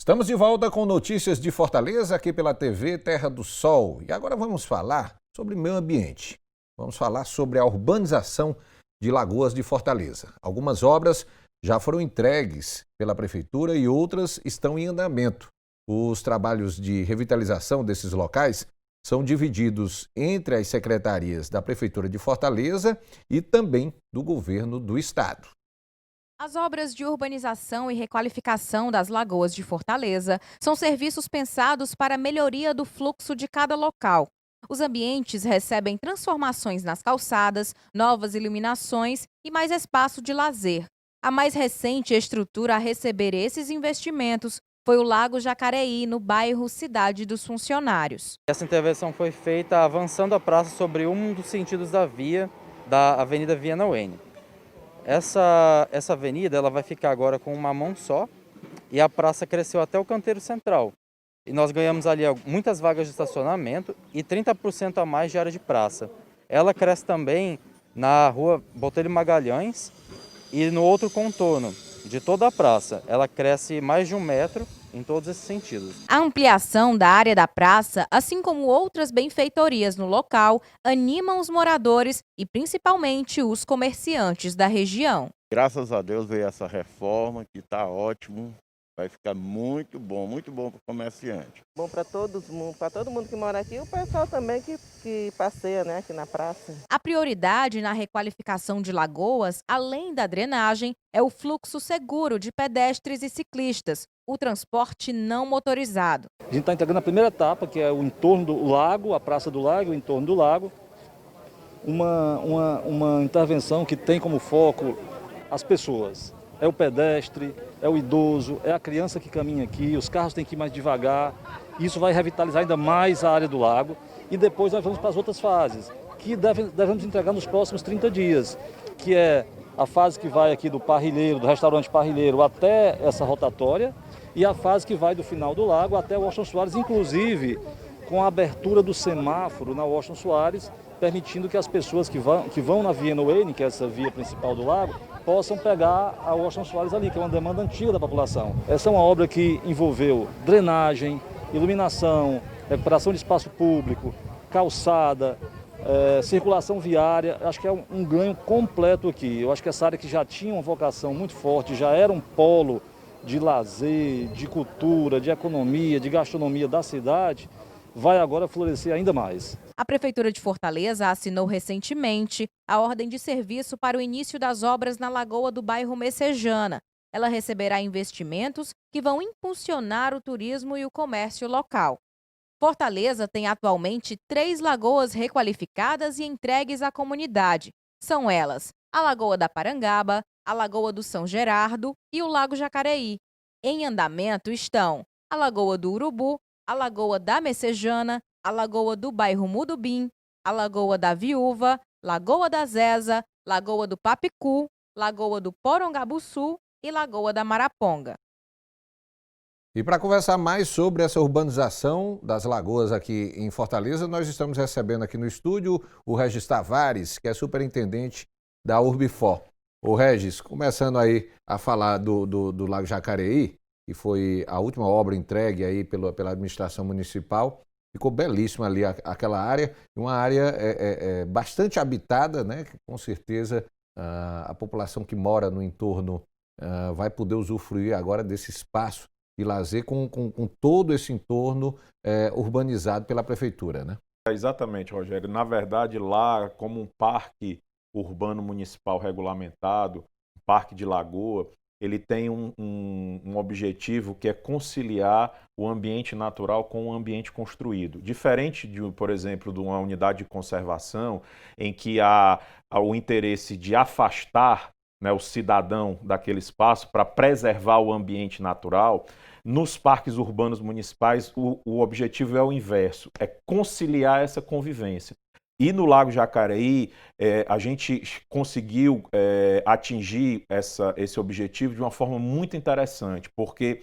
Estamos de volta com notícias de Fortaleza aqui pela TV Terra do Sol. E agora vamos falar sobre meio ambiente. Vamos falar sobre a urbanização de Lagoas de Fortaleza. Algumas obras já foram entregues pela Prefeitura e outras estão em andamento. Os trabalhos de revitalização desses locais são divididos entre as secretarias da Prefeitura de Fortaleza e também do Governo do Estado. As obras de urbanização e requalificação das lagoas de Fortaleza são serviços pensados para a melhoria do fluxo de cada local. Os ambientes recebem transformações nas calçadas, novas iluminações e mais espaço de lazer. A mais recente estrutura a receber esses investimentos foi o Lago Jacareí, no bairro Cidade dos Funcionários. Essa intervenção foi feita avançando a praça sobre um dos sentidos da via da Avenida Viana Wene. Essa avenida ela vai ficar agora com uma mão só e a praça cresceu até o canteiro central. E nós ganhamos ali muitas vagas de estacionamento e 30% a mais de área de praça. Ela cresce também na rua Botelho Magalhães e no outro contorno de toda a praça. Ela cresce mais de 1 metro em todos esses sentidos. A ampliação da área da praça, assim como outras benfeitorias no local, animam os moradores e principalmente os comerciantes da região. Graças a Deus veio essa reforma que está ótimo, vai ficar muito bom para o comerciante. Bom para todo mundo que mora aqui e o pessoal também que passeia, né, aqui na praça. A prioridade na requalificação de lagoas, além da drenagem, é o fluxo seguro de pedestres e ciclistas, o transporte não motorizado. A gente está entregando a primeira etapa, que é o entorno do lago, a Praça do Lago, o entorno do lago. Uma intervenção que tem como foco as pessoas. É o pedestre, é o idoso, é a criança que caminha aqui, os carros têm que ir mais devagar. Isso vai revitalizar ainda mais a área do lago. E depois nós vamos para as outras fases, que devemos entregar nos próximos 30 dias, que é a fase que vai aqui do Parrilheiro, do restaurante Parrilheiro, até essa rotatória, e a fase que vai do final do lago até o Washington Soares, inclusive com a abertura do semáforo na Washington Soares, permitindo que as pessoas que vão na Viana Wene, que é essa via principal do lago, possam pegar a Washington Soares ali, que é uma demanda antiga da população. Essa é uma obra que envolveu drenagem, iluminação, recuperação de espaço público, calçada, circulação viária. Acho que é um ganho completo aqui. Eu acho que essa área que já tinha uma vocação muito forte, já era um polo de lazer, de cultura, de economia, de gastronomia da cidade, vai agora florescer ainda mais. A Prefeitura de Fortaleza assinou recentemente a ordem de serviço para o início das obras na lagoa do bairro Messejana. Ela receberá investimentos que vão impulsionar o turismo e o comércio local. Fortaleza tem atualmente 3 lagoas requalificadas e entregues à comunidade. São elas a Lagoa da Parangaba, a Lagoa do São Gerardo e o Lago Jacareí. Em andamento estão a Lagoa do Urubu, a Lagoa da Messejana, a Lagoa do Bairro Mudubim, a Lagoa da Viúva, Lagoa da Zeza, Lagoa do Papicu, Lagoa do Porongabuçu e Lagoa da Maraponga. E para conversar mais sobre essa urbanização das lagoas aqui em Fortaleza, nós estamos recebendo aqui no estúdio o Regis Tavares, que é superintendente da Urbifor. Ô Regis, começando aí a falar do Lago Jacareí, que foi a última obra entregue aí pela administração municipal, ficou belíssima ali aquela área, uma área bastante habitada, né? Que com certeza a população que mora no entorno vai poder usufruir agora desse espaço de lazer com todo esse entorno urbanizado pela prefeitura, né? Exatamente, Rogério. Na verdade, lá, como um parque urbano municipal regulamentado, um parque de lagoa, ele tem um objetivo que é conciliar o ambiente natural com o ambiente construído. Diferente de, por exemplo, de uma unidade de conservação, em que há o interesse de afastar, né, o cidadão daquele espaço para preservar o ambiente natural, nos parques urbanos municipais o objetivo é o inverso, é conciliar essa convivência. E no Lago Jacareí, a gente conseguiu atingir esse objetivo de uma forma muito interessante, porque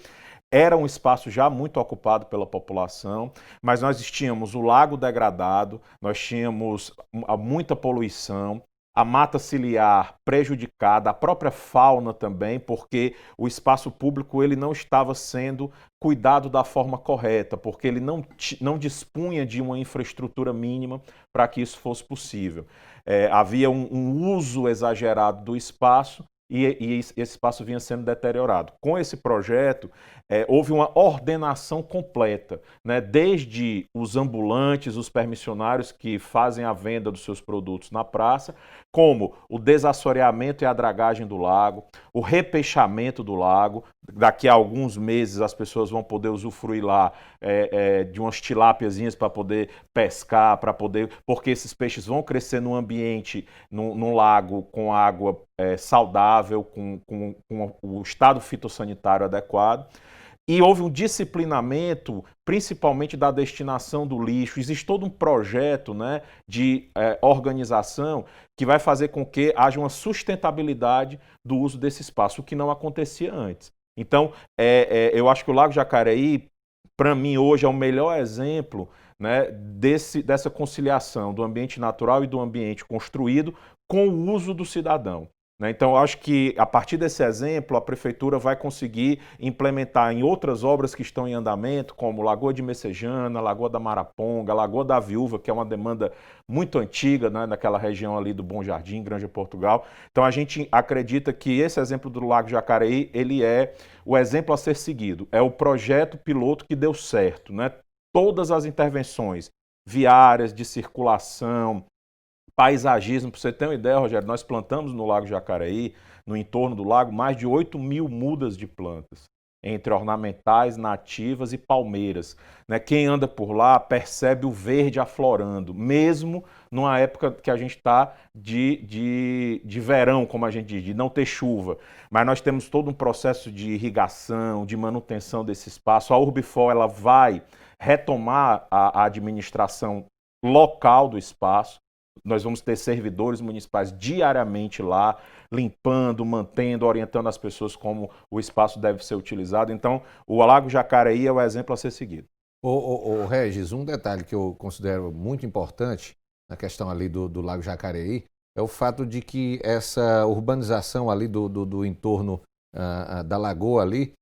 era um espaço já muito ocupado pela população, mas nós tínhamos o lago degradado, nós tínhamos muita poluição, a mata ciliar prejudicada, a própria fauna também, porque o espaço público ele não estava sendo cuidado da forma correta, porque ele não dispunha de uma infraestrutura mínima para que isso fosse possível. Havia um uso exagerado do espaço e esse espaço vinha sendo deteriorado. Com esse projeto, houve uma ordenação completa, né? Desde os ambulantes, os permissionários que fazem a venda dos seus produtos na praça, como o desassoreamento e a dragagem do lago, o repeixamento do lago. Daqui a alguns meses as pessoas vão poder usufruir lá de umas tilápiazinhas para poder pescar, porque esses peixes vão crescer num ambiente, num lago com água saudável, com o estado fitossanitário adequado. E houve um disciplinamento, principalmente da destinação do lixo. Existe todo um projeto, né, de organização que vai fazer com que haja uma sustentabilidade do uso desse espaço, o que não acontecia antes. Então, eu acho que o Lago Jacareí, para mim, hoje é o melhor exemplo, né, dessa conciliação do ambiente natural e do ambiente construído com o uso do cidadão. Então, eu acho que, a partir desse exemplo, a Prefeitura vai conseguir implementar em outras obras que estão em andamento, como Lagoa de Messejana, Lagoa da Maraponga, Lagoa da Viúva, que é uma demanda muito antiga, né, naquela região ali do Bom Jardim, Granja Portugal. Então, a gente acredita que esse exemplo do Lago Jacareí, ele é o exemplo a ser seguido. É o projeto piloto que deu certo, né? Todas as intervenções viárias, de circulação, paisagismo. Para você ter uma ideia, Rogério, nós plantamos no Lago Jacareí, no entorno do lago, mais de 8.000 mudas de plantas, entre ornamentais, nativas e palmeiras. Quem anda por lá percebe o verde aflorando, mesmo numa época que a gente está de verão, como a gente diz, de não ter chuva. Mas nós temos todo um processo de irrigação, de manutenção desse espaço. A Urbifor, ela vai retomar a administração local do espaço. Nós vamos ter servidores municipais diariamente lá, limpando, mantendo, orientando as pessoas como o espaço deve ser utilizado. Então, o Lago Jacareí é o exemplo a ser seguido. Regis, um detalhe que eu considero muito importante na questão ali do Lago Jacareí é o fato de que essa urbanização ali do entorno da lagoa ali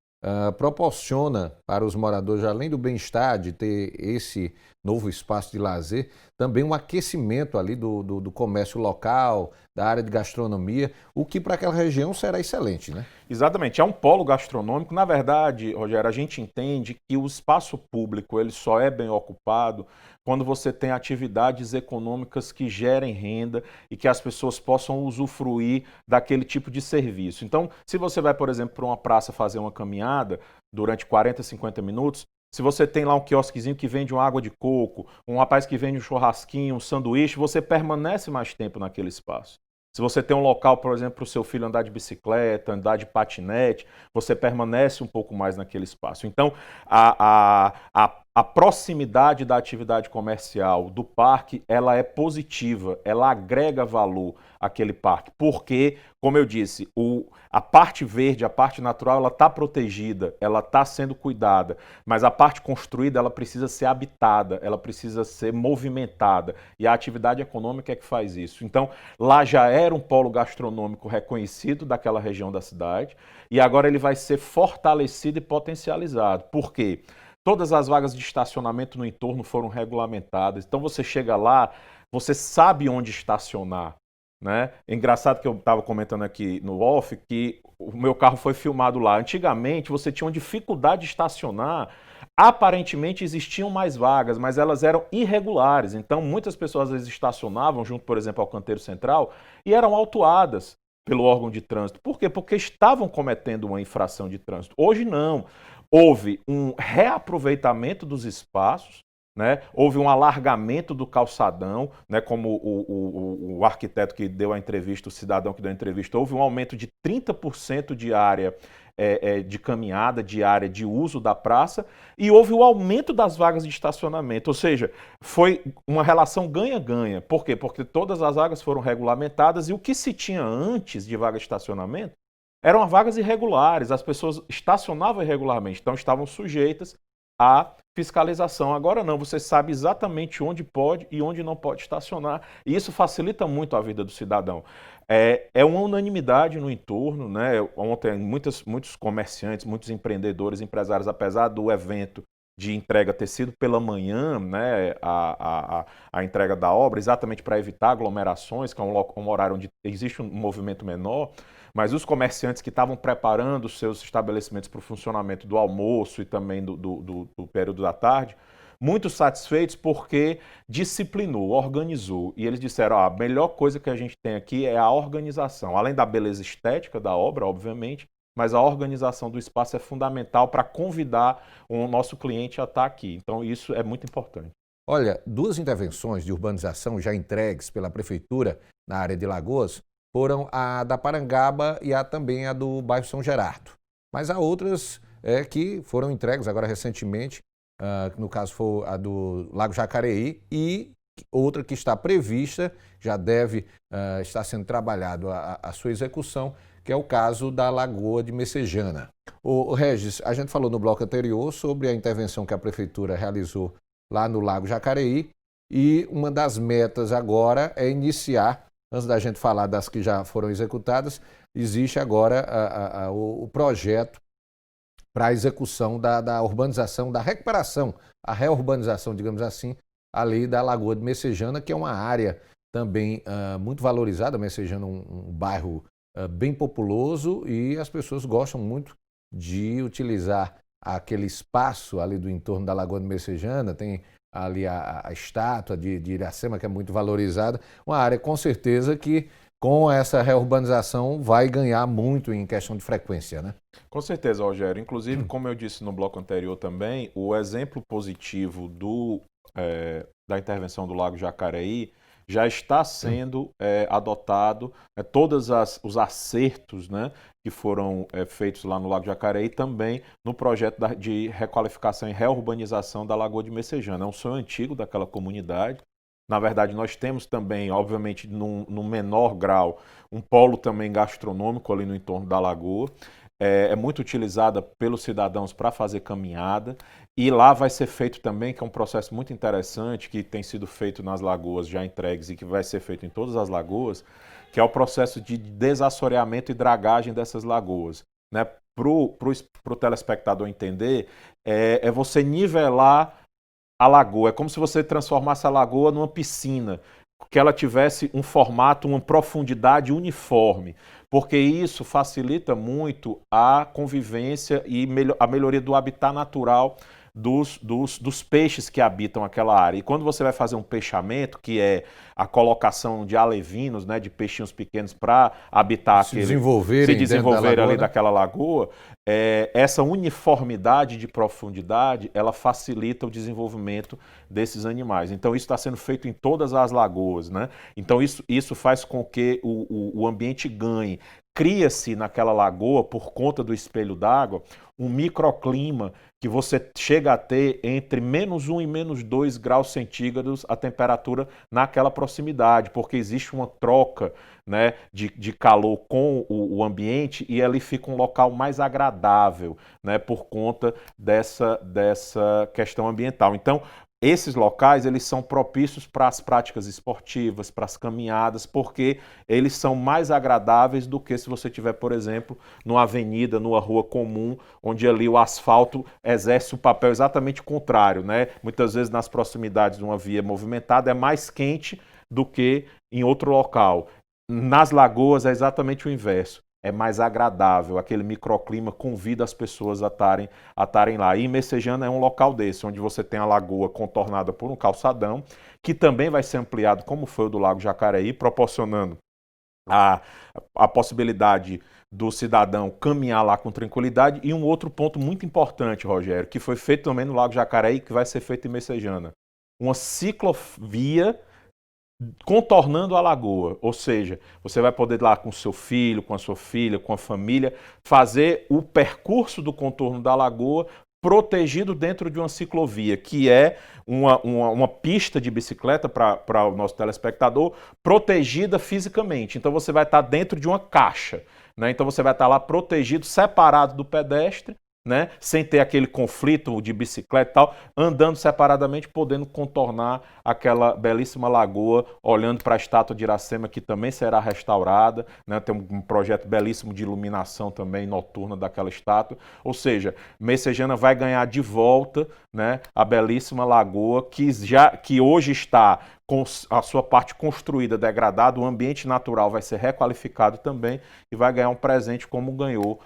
proporciona para os moradores, além do bem-estar de ter esse novo espaço de lazer, também um aquecimento ali do comércio local, da área de gastronomia, o que para aquela região será excelente, né? Exatamente, é um polo gastronômico. Na verdade, Rogério, a gente entende que o espaço público ele só é bem ocupado quando você tem atividades econômicas que gerem renda e que as pessoas possam usufruir daquele tipo de serviço. Então, se você vai, por exemplo, para uma praça fazer uma caminhada durante 40, 50 minutos, se você tem lá um quiosquezinho que vende uma água de coco, um rapaz que vende um churrasquinho, um sanduíche, você permanece mais tempo naquele espaço. Se você tem um local, por exemplo, para o seu filho andar de bicicleta, andar de patinete, você permanece um pouco mais naquele espaço. Então, a proximidade da atividade comercial do parque, ela é positiva, ela agrega valor àquele parque, porque, como eu disse, a parte verde, a parte natural, ela está protegida, ela está sendo cuidada, mas a parte construída, ela precisa ser habitada, ela precisa ser movimentada, e a atividade econômica é que faz isso. Então, lá já era um polo gastronômico reconhecido daquela região da cidade, e agora ele vai ser fortalecido e potencializado. Por quê? Todas as vagas de estacionamento no entorno foram regulamentadas. Então você chega lá, você sabe onde estacionar, né? É engraçado que eu estava comentando aqui no off que o meu carro foi filmado lá. Antigamente você tinha uma dificuldade de estacionar. Aparentemente existiam mais vagas, mas elas eram irregulares. Então muitas pessoas às vezes estacionavam junto, por exemplo, ao canteiro central e eram autuadas pelo órgão de trânsito. Por quê? Porque estavam cometendo uma infração de trânsito. Hoje não. Houve um reaproveitamento dos espaços, né? Houve um alargamento do calçadão, né? Como o arquiteto que deu a entrevista, o cidadão que deu a entrevista, houve um aumento de 30% de área de caminhada, de área de uso da praça, e houve o aumento das vagas de estacionamento, ou seja, foi uma relação ganha-ganha. Por quê? Porque todas as vagas foram regulamentadas e o que se tinha antes de vaga de estacionamento eram vagas irregulares, as pessoas estacionavam irregularmente, então estavam sujeitas a fiscalização. Agora não, você sabe exatamente onde pode e onde não pode estacionar, e isso facilita muito a vida do cidadão. É uma unanimidade no entorno, né? Ontem muitos comerciantes, muitos empreendedores, empresários, apesar do evento de entrega ter sido pela manhã, né, a entrega da obra, exatamente para evitar aglomerações, que é um horário onde existe um movimento menor, mas os comerciantes que estavam preparando os seus estabelecimentos para o funcionamento do almoço e também do período da tarde, muito satisfeitos porque disciplinou, organizou. E eles disseram, a melhor coisa que a gente tem aqui é a organização. Além da beleza estética da obra, obviamente, mas a organização do espaço é fundamental para convidar o nosso cliente a estar aqui. Então, isso é muito importante. Olha, 2 intervenções de urbanização já entregues pela Prefeitura na área de Lagoas foram a da Parangaba e também a do bairro São Gerardo. Mas há outras que foram entregues agora recentemente, no caso foi a do Lago Jacareí, e outra que está prevista, já deve estar sendo trabalhado a sua execução, que é o caso da Lagoa de Messejana. O Regis, a gente falou no bloco anterior sobre a intervenção que a Prefeitura realizou lá no Lago Jacareí, e uma das metas agora é iniciar, antes da gente falar das que já foram executadas, existe agora o projeto para a execução da urbanização, da recuperação, a reurbanização, digamos assim, ali da Lagoa de Messejana, que é uma área também muito valorizada. Messejana é um bairro bem populoso e as pessoas gostam muito de utilizar aquele espaço ali do entorno da Lagoa de Messejana. Tem ali a estátua de Iracema, que é muito valorizada. Uma área, com certeza, que com essa reurbanização vai ganhar muito em questão de frequência, né? Com certeza, Rogério. Inclusive, como eu disse no bloco anterior também, o exemplo positivo da intervenção do Lago Jacareí já está sendo adotado, todos os acertos, né, que foram feitos lá no Lago Jacareí, também no projeto de requalificação e reurbanização da Lagoa de Messejana. É um sonho antigo daquela comunidade. Na verdade, nós temos também, obviamente, num menor grau, um polo também gastronômico ali no entorno da lagoa. É muito utilizada pelos cidadãos para fazer caminhada. E lá vai ser feito também, que é um processo muito interessante, que tem sido feito nas lagoas já entregues e que vai ser feito em todas as lagoas, que é o processo de desassoreamento e dragagem dessas lagoas. Né? Para o telespectador entender, é você nivelar a lagoa. É como se você transformasse a lagoa numa piscina, que ela tivesse um formato, uma profundidade uniforme, porque isso facilita muito a convivência e a melhoria do habitat natural dos peixes que habitam aquela área. E quando você vai fazer um peixamento, que é a colocação de alevinos, né, de peixinhos pequenos para habitar se desenvolver ali daquela lagoa, essa uniformidade de profundidade, ela facilita o desenvolvimento desses animais. Então isso está sendo feito em todas as lagoas, né? Então isso faz com que o ambiente ganhe. Cria-se naquela lagoa, por conta do espelho d'água, um microclima que você chega a ter entre -1 e -2 graus centígrados a temperatura naquela proximidade, porque existe uma troca, né, de calor com o ambiente, e ali fica um local mais agradável, né, por conta dessa questão ambiental. Então, esses locais, eles são propícios para as práticas esportivas, para as caminhadas, porque eles são mais agradáveis do que se você tiver, por exemplo, numa avenida, numa rua comum, onde ali o asfalto exerce o papel exatamente contrário, né? Muitas vezes nas proximidades de uma via movimentada é mais quente do que em outro local. Nas lagoas é exatamente o inverso. É mais agradável, aquele microclima convida as pessoas a estarem lá. E Messejana é um local desse, onde você tem a lagoa contornada por um calçadão, que também vai ser ampliado, como foi o do Lago Jacareí, proporcionando a possibilidade do cidadão caminhar lá com tranquilidade. E um outro ponto muito importante, Rogério, que foi feito também no Lago Jacareí, que vai ser feito em Messejana. Uma ciclovia contornando a lagoa, ou seja, você vai poder ir lá com seu filho, com a sua filha, com a família, fazer o percurso do contorno da lagoa protegido dentro de uma ciclovia, que é uma pista de bicicleta para o nosso telespectador, protegida fisicamente. Então você vai estar dentro de uma caixa, né? Então você vai estar lá protegido, separado do pedestre, né, sem ter aquele conflito de bicicleta e tal, andando separadamente, podendo contornar aquela belíssima lagoa, olhando para a estátua de Iracema, que também será restaurada, né, tem um projeto belíssimo de iluminação também noturna daquela estátua, ou seja, Messejana vai ganhar de volta, né, a belíssima lagoa que hoje está com a sua parte construída, degradada, o ambiente natural vai ser requalificado também e vai ganhar um presente como ganhou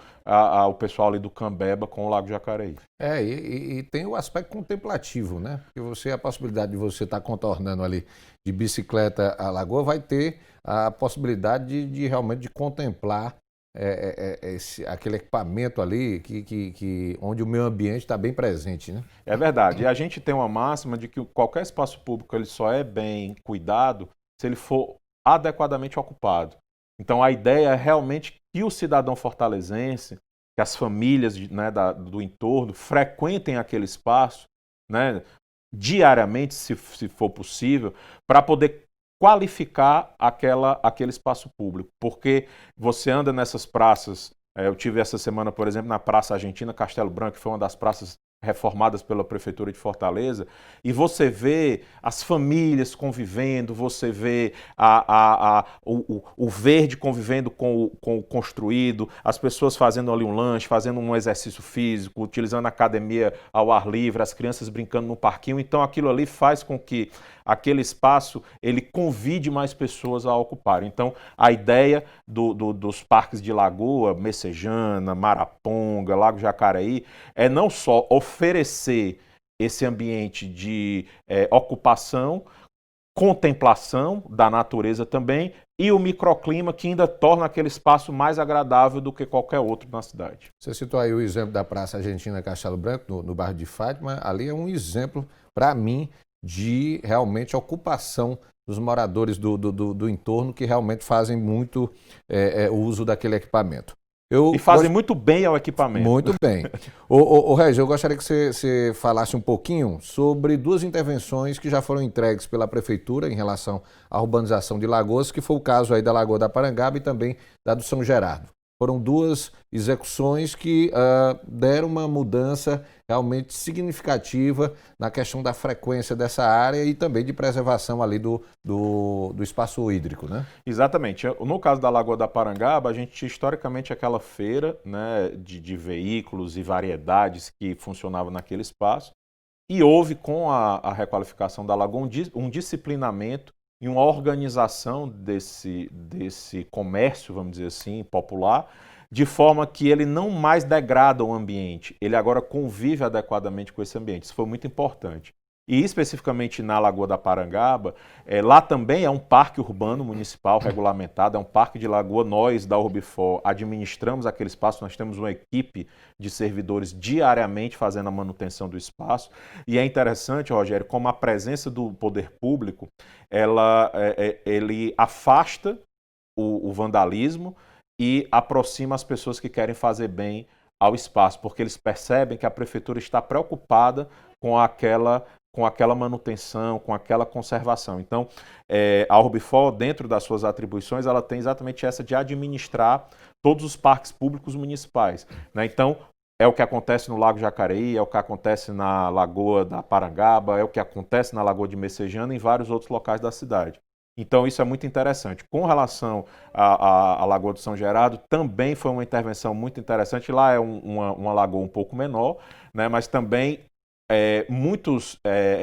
o pessoal ali do Cambeba com o Lago Jacareí. E tem o aspecto contemplativo, né? Porque a possibilidade de você estar contornando ali de bicicleta a lagoa vai ter a possibilidade de realmente de contemplar aquele equipamento ali onde o meio ambiente está bem presente, né? É verdade. E a gente tem uma máxima de que qualquer espaço público ele só é bem cuidado se ele for adequadamente ocupado. Então a ideia é realmente que o cidadão fortalezense, que as famílias, né, do entorno frequentem aquele espaço, né, diariamente, se for possível, para poder qualificar aquele espaço público. Porque você anda nessas praças, eu tive essa semana, por exemplo, na Praça Argentina Castelo Branco, que foi uma das praças reformadas pela Prefeitura de Fortaleza, e você vê as famílias convivendo, você vê o verde convivendo com o construído, as pessoas fazendo ali um lanche, fazendo um exercício físico, utilizando a academia ao ar livre, as crianças brincando no parquinho. Então aquilo ali faz com que aquele espaço ele convide mais pessoas a ocupar. Então a ideia dos parques de lagoa, Messejana, Maraponga, Lago Jacareí, é não só oferecer esse ambiente de ocupação, contemplação da natureza também e o microclima que ainda torna aquele espaço mais agradável do que qualquer outro na cidade. Você citou aí o exemplo da Praça Argentina Castelo Branco, no bairro de Fátima. Ali é um exemplo, para mim, de realmente ocupação dos moradores do entorno que realmente fazem muito o uso daquele equipamento. E fazem muito bem ao equipamento. Muito bem. Ô Regis, eu gostaria que você falasse um pouquinho sobre duas intervenções que já foram entregues pela Prefeitura em relação à urbanização de Lagoas, que foi o caso aí da Lagoa da Parangaba e também da do São Gerardo. Foram duas execuções que deram uma mudança realmente significativa na questão da frequência dessa área e também de preservação ali do espaço hídrico, né? Exatamente. No caso da Lagoa da Parangaba, a gente tinha historicamente aquela feira, né, de veículos e variedades que funcionavam naquele espaço e houve com a requalificação da lagoa um disciplinamento e uma organização desse comércio, vamos dizer assim, popular, de forma que ele não mais degrada o ambiente, ele agora convive adequadamente com esse ambiente. Isso foi muito importante. E especificamente na Lagoa da Parangaba, lá também é um parque urbano municipal regulamentado, é um parque de lagoa. Nós, da Urbifor, administramos aquele espaço, nós temos uma equipe de servidores diariamente fazendo a manutenção do espaço. E é interessante, Rogério, como a presença do poder público, ele afasta o vandalismo e aproxima as pessoas que querem fazer bem ao espaço, porque eles percebem que a prefeitura está preocupada com aquela manutenção, com aquela conservação. Então, a Urbifor, dentro das suas atribuições, ela tem exatamente essa de administrar todos os parques públicos municipais, né? Então, é o que acontece no Lago Jacareí, é o que acontece na Lagoa da Parangaba, é o que acontece na Lagoa de Messejana e em vários outros locais da cidade. Então, isso é muito interessante. Com relação à Lagoa do São Gerardo, também foi uma intervenção muito interessante. Lá é uma lagoa um pouco menor, né, mas também muitos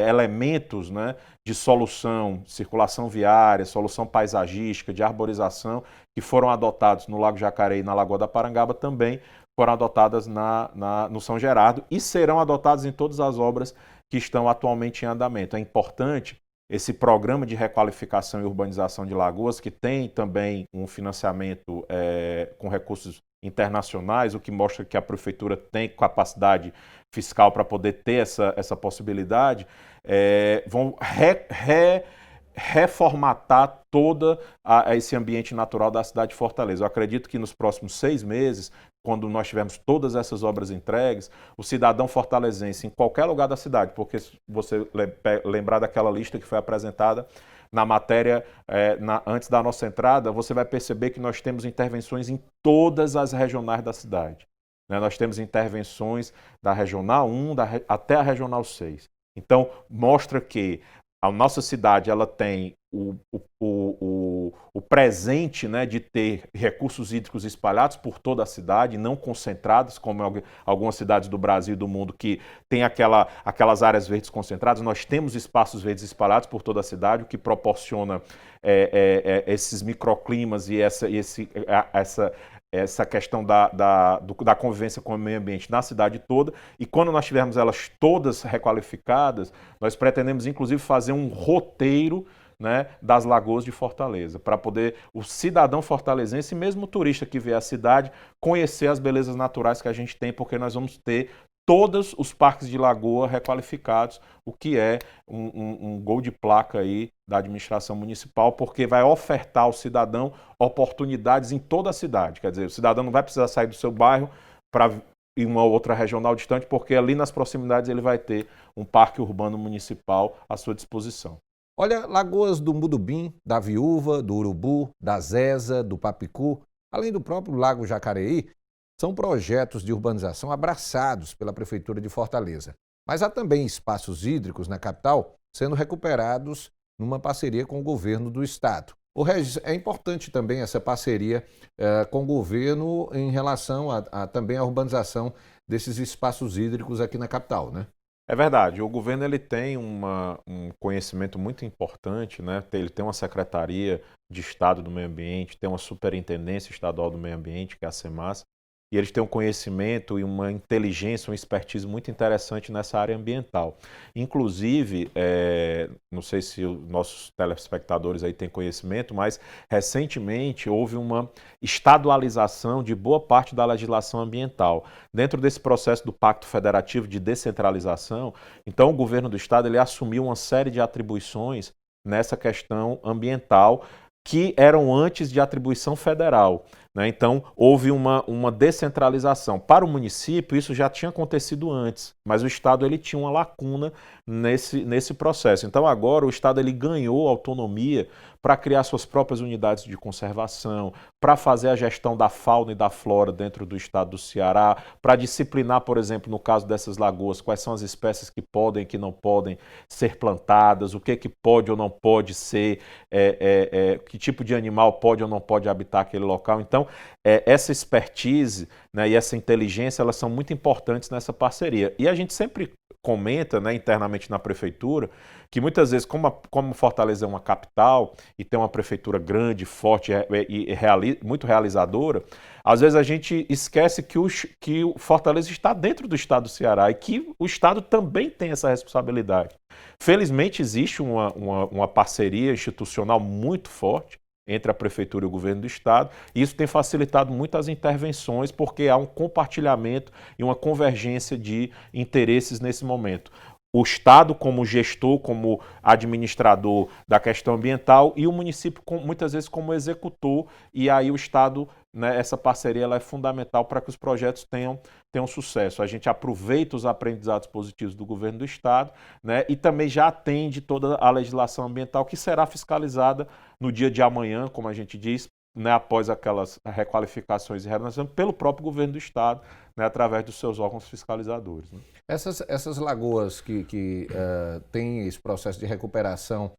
elementos, né, de solução, circulação viária, solução paisagística, de arborização, que foram adotados no Lago Jacareí e na Lagoa da Parangaba, também foram adotadas no São Gerardo e serão adotadas em todas as obras que estão atualmente em andamento. É importante esse programa de requalificação e urbanização de lagoas, que tem também um financiamento com recursos internacionais, o que mostra que a prefeitura tem capacidade fiscal para poder ter essa possibilidade, vão reformatar todo esse ambiente natural da cidade de Fortaleza. Eu acredito que nos próximos 6 meses, quando nós tivermos todas essas obras entregues, o cidadão fortalezense, em qualquer lugar da cidade, porque se você lembrar daquela lista que foi apresentada na matéria antes da nossa entrada, você vai perceber que nós temos intervenções em todas as regionais da cidade. né? Nós temos intervenções da Regional 1 até a Regional 6. Então, mostra que a nossa cidade ela tem o presente, né, de ter recursos hídricos espalhados por toda a cidade, não concentrados, como algumas cidades do Brasil e do mundo que tem aquelas áreas verdes concentradas. Nós temos espaços verdes espalhados por toda a cidade, o que proporciona esses microclimas e essa questão da convivência com o meio ambiente na cidade toda. E quando nós tivermos elas todas requalificadas, nós pretendemos inclusive fazer um roteiro, né, das lagoas de Fortaleza, para poder o cidadão fortalezense, e mesmo o turista que vier à cidade, conhecer as belezas naturais que a gente tem, porque nós vamos ter todos os parques de lagoa requalificados, o que é um gol de placa aí da administração municipal, porque vai ofertar ao cidadão oportunidades em toda a cidade. Quer dizer, o cidadão não vai precisar sair do seu bairro para ir uma outra regional distante, porque ali nas proximidades ele vai ter um parque urbano municipal à sua disposição. Olha, lagoas do Mudubim, da Viúva, do Urubu, da Zeza, do Papicu, além do próprio Lago Jacareí, são projetos de urbanização abraçados pela Prefeitura de Fortaleza. Mas há também espaços hídricos na capital sendo recuperados numa parceria com o governo do estado. O Regis, é importante também essa parceria com o governo em relação também à urbanização desses espaços hídricos aqui na capital, né? É verdade, o governo ele tem um conhecimento muito importante, né? Ele tem uma Secretaria de Estado do Meio Ambiente, tem uma Superintendência Estadual do Meio Ambiente, que é a SEMAS, e eles têm um conhecimento e uma inteligência, uma expertise muito interessante nessa área ambiental. Inclusive, não sei se os nossos telespectadores aí têm conhecimento, mas recentemente houve uma estadualização de boa parte da legislação ambiental. Dentro desse processo do Pacto Federativo de Descentralização, então o governo do estado ele assumiu uma série de atribuições nessa questão ambiental que eram antes de atribuição federal, né? Então, houve uma descentralização. Para o município, isso já tinha acontecido antes, mas o Estado ele tinha uma lacuna nesse processo. Então, agora, o Estado ele ganhou autonomia para criar suas próprias unidades de conservação, para fazer a gestão da fauna e da flora dentro do estado do Ceará, para disciplinar, por exemplo, no caso dessas lagoas, quais são as espécies que podem e que não podem ser plantadas, o que pode ou não pode ser, que tipo de animal pode ou não pode habitar aquele local. Então, essa expertise, né, e essa inteligência, elas são muito importantes nessa parceria. E a gente sempre comenta, né, internamente na prefeitura, que muitas vezes, como Fortaleza é uma capital e tem uma prefeitura grande, forte e muito realizadora, às vezes a gente esquece que o Fortaleza está dentro do estado do Ceará e que o estado também tem essa responsabilidade. Felizmente existe uma parceria institucional muito forte entre a prefeitura e o governo do estado, e isso tem facilitado muito as intervenções, porque há um compartilhamento e uma convergência de interesses nesse momento. O estado como gestor, como administrador da questão ambiental, e o município muitas vezes como executor, e aí o estado, né, essa parceria ela é fundamental para que os projetos tenham sucesso. A gente aproveita os aprendizados positivos do governo do estado, né, e também já atende toda a legislação ambiental que será fiscalizada no dia de amanhã, como a gente diz, né, após aquelas requalificações e renovações pelo próprio governo do estado, né, através dos seus órgãos fiscalizadores, né. Essas lagoas que têm esse processo de recuperação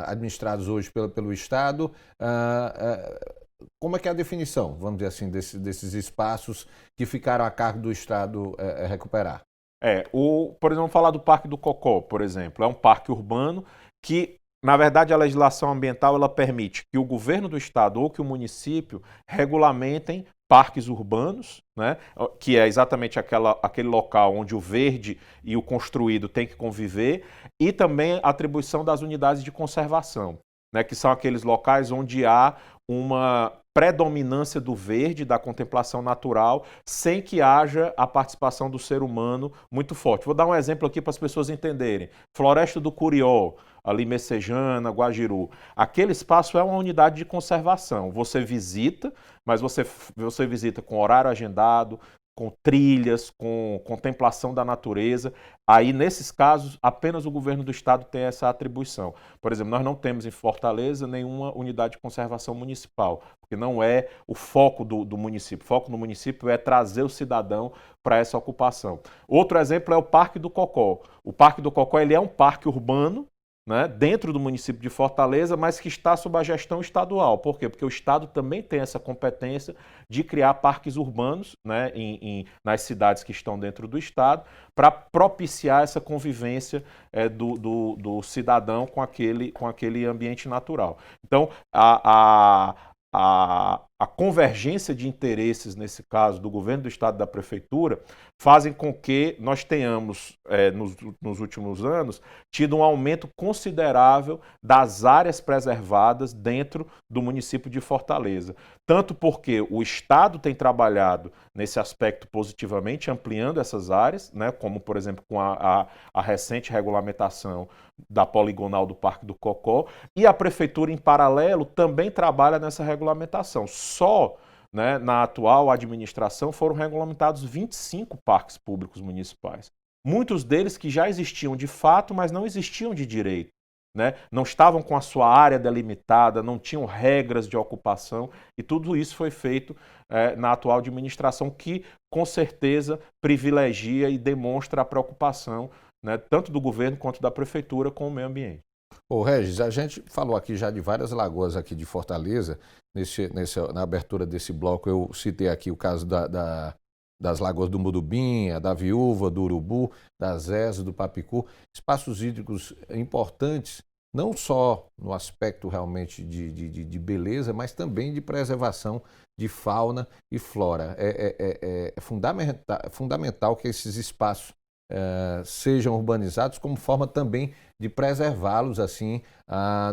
administrados hoje pelo Estado, como é que é a definição, vamos dizer assim, desses espaços que ficaram a cargo do Estado recuperar? Por exemplo, vamos falar do Parque do Cocó, por exemplo. É um parque urbano que, na verdade, a legislação ambiental ela permite que o governo do estado ou que o município regulamentem parques urbanos, né, que é exatamente aquele local onde o verde e o construído têm que conviver, e também a atribuição das unidades de conservação, né, que são aqueles locais onde há uma predominância do verde, da contemplação natural, sem que haja a participação do ser humano muito forte. Vou dar um exemplo aqui para as pessoas entenderem. Floresta do Curió, ali Messejana, Guajiru. Aquele espaço é uma unidade de conservação. Você visita, mas você visita com horário agendado, com trilhas, com contemplação da natureza. Aí, nesses casos, apenas o governo do estado tem essa atribuição. Por exemplo, nós não temos em Fortaleza nenhuma unidade de conservação municipal, porque não é o foco do município. O foco do município é trazer o cidadão para essa ocupação. Outro exemplo é o Parque do Cocó. O Parque do Cocó ele é um parque urbano, né, dentro do município de Fortaleza, mas que está sob a gestão estadual. Por quê? Porque o estado também tem essa competência de criar parques urbanos, né, nas cidades que estão dentro do estado, para propiciar essa convivência do cidadão com aquele ambiente natural. Então, a convergência de interesses, nesse caso, do governo do estado e da prefeitura, fazem com que nós tenhamos, nos últimos anos, tido um aumento considerável das áreas preservadas dentro do município de Fortaleza. Tanto porque o estado tem trabalhado nesse aspecto positivamente, ampliando essas áreas, né, como, por exemplo, com a recente regulamentação da poligonal do Parque do Cocó, e a prefeitura, em paralelo, também trabalha nessa regulamentação. Só, né, na atual administração foram regulamentados 25 parques públicos municipais. Muitos deles que já existiam de fato, mas não existiam de direito, né? Não estavam com a sua área delimitada, não tinham regras de ocupação, e tudo isso foi feito na atual administração, que com certeza privilegia e demonstra a preocupação, né, tanto do governo quanto da prefeitura com o meio ambiente. Ô Regis, a gente falou aqui já de várias lagoas aqui de Fortaleza. Na abertura desse bloco eu citei aqui o caso das lagoas do Murubim, da Viúva, do Urubu, da Zesa, do Papicu. Espaços hídricos importantes, não só no aspecto realmente de beleza, mas também de preservação de fauna e flora. É fundamental que esses espaços sejam urbanizados como forma também de preservá-los, assim,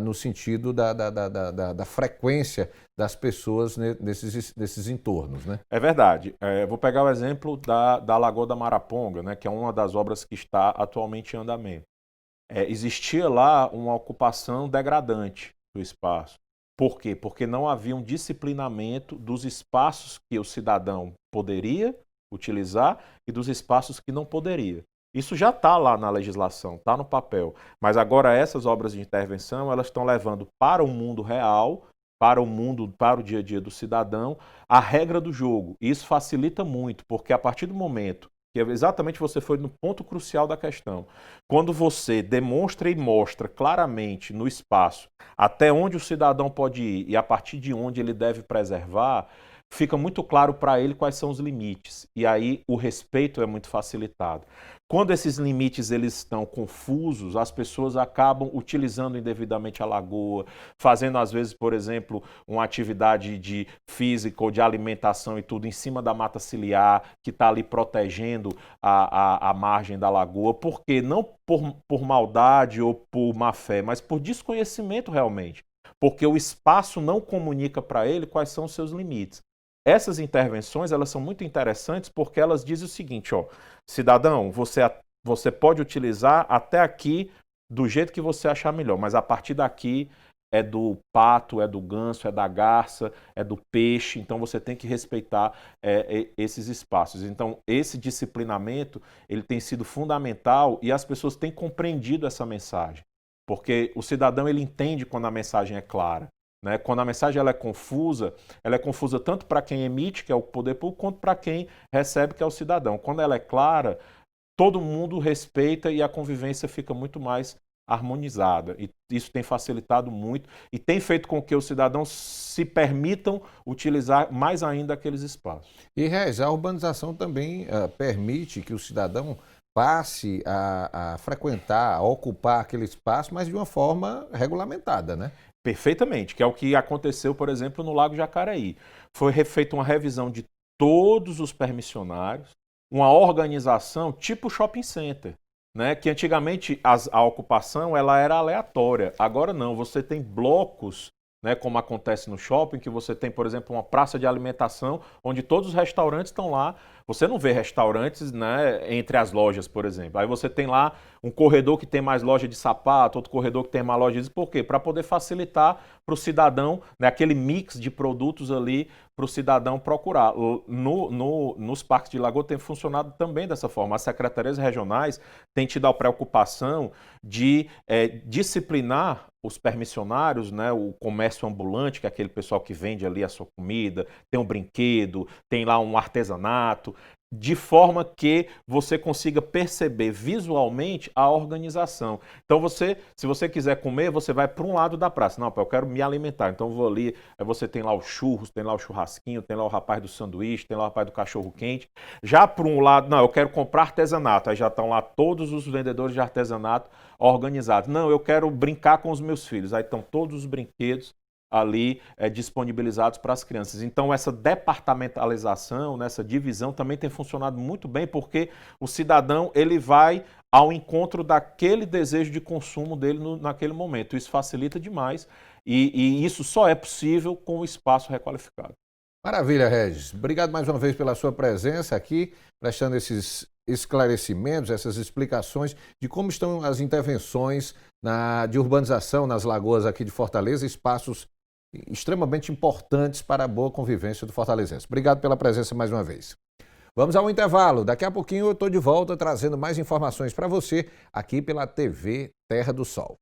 no sentido da frequência das pessoas nesses entornos, né? É verdade. Vou pegar o exemplo da Lagoa da Maraponga, né, que é uma das obras que está atualmente em andamento. Existia lá uma ocupação degradante do espaço. Por quê? Porque não havia um disciplinamento dos espaços que o cidadão poderia utilizar e dos espaços que não poderia. Isso já está lá na legislação, está no papel. Mas agora essas obras de intervenção, elas estão levando para o mundo real, para o dia a dia do cidadão, a regra do jogo. E isso facilita muito, porque a partir do momento que exatamente você foi no ponto crucial da questão, quando você demonstra e mostra claramente no espaço até onde o cidadão pode ir e a partir de onde ele deve preservar, fica muito claro para ele quais são os limites, e aí o respeito é muito facilitado. Quando esses limites eles estão confusos, as pessoas acabam utilizando indevidamente a lagoa, fazendo às vezes, por exemplo, uma atividade de física ou de alimentação e tudo em cima da mata ciliar, que está ali protegendo a margem da lagoa, porque não por maldade ou por má fé, mas por desconhecimento realmente, porque o espaço não comunica para ele quais são os seus limites. Essas intervenções, elas são muito interessantes porque elas dizem o seguinte, ó, cidadão, você pode utilizar até aqui do jeito que você achar melhor, mas a partir daqui é do pato, é do ganso, é da garça, é do peixe, então você tem que respeitar esses espaços. Então, esse disciplinamento, ele tem sido fundamental e as pessoas têm compreendido essa mensagem, porque o cidadão, ele entende quando a mensagem é clara. Né? Quando a mensagem ela é confusa tanto para quem emite, que é o poder público, quanto para quem recebe, que é o cidadão. Quando ela é clara, todo mundo respeita e a convivência fica muito mais harmonizada. E isso tem facilitado muito e tem feito com que os cidadãos se permitam utilizar mais ainda aqueles espaços. E a urbanização também permite que o cidadão passe a frequentar, a ocupar aquele espaço, mas de uma forma regulamentada, né? Perfeitamente, que é o que aconteceu, por exemplo, no Lago Jacareí. Foi feita uma revisão de todos os permissionários, uma organização tipo shopping center, né? Que antigamente a ocupação ela era aleatória. Agora não, você tem blocos né, como acontece no shopping, que você tem, por exemplo, uma praça de alimentação, onde todos os restaurantes estão lá. Você não vê restaurantes, né, entre as lojas, por exemplo. Aí você tem lá um corredor que tem mais loja de sapato, outro corredor que tem mais loja de... Por quê? Para poder facilitar para o cidadão, né, aquele mix de produtos ali para o cidadão procurar. Nos parques de Lagoa tem funcionado também dessa forma. As secretarias regionais têm tido a preocupação de disciplinar os permissionários, né, o comércio ambulante, que é aquele pessoal que vende ali a sua comida, tem um brinquedo, tem lá um artesanato, de forma que você consiga perceber visualmente a organização. Então se você quiser comer, você vai para um lado da praça. Não, eu quero me alimentar, então eu vou ali, aí você tem lá os churros, tem lá o churrasquinho, tem lá o rapaz do sanduíche, tem lá o rapaz do cachorro quente. Já para um lado, não, eu quero comprar artesanato, aí já estão lá todos os vendedores de artesanato organizados. Não, eu quero brincar com os meus filhos, aí estão todos os brinquedos ali disponibilizados para as crianças. Então essa departamentalização, né, essa divisão também tem funcionado muito bem, porque o cidadão ele vai ao encontro daquele desejo de consumo dele naquele momento. Isso facilita demais e isso só é possível com o espaço requalificado. Maravilha, Regis. Obrigado mais uma vez pela sua presença aqui, prestando esses esclarecimentos, essas explicações de como estão as intervenções de urbanização nas lagoas aqui de Fortaleza, espaços extremamente importantes para a boa convivência do fortalezense. Obrigado pela presença mais uma vez. Vamos ao intervalo. Daqui a pouquinho eu estou de volta trazendo mais informações para você aqui pela TV Terra do Sol.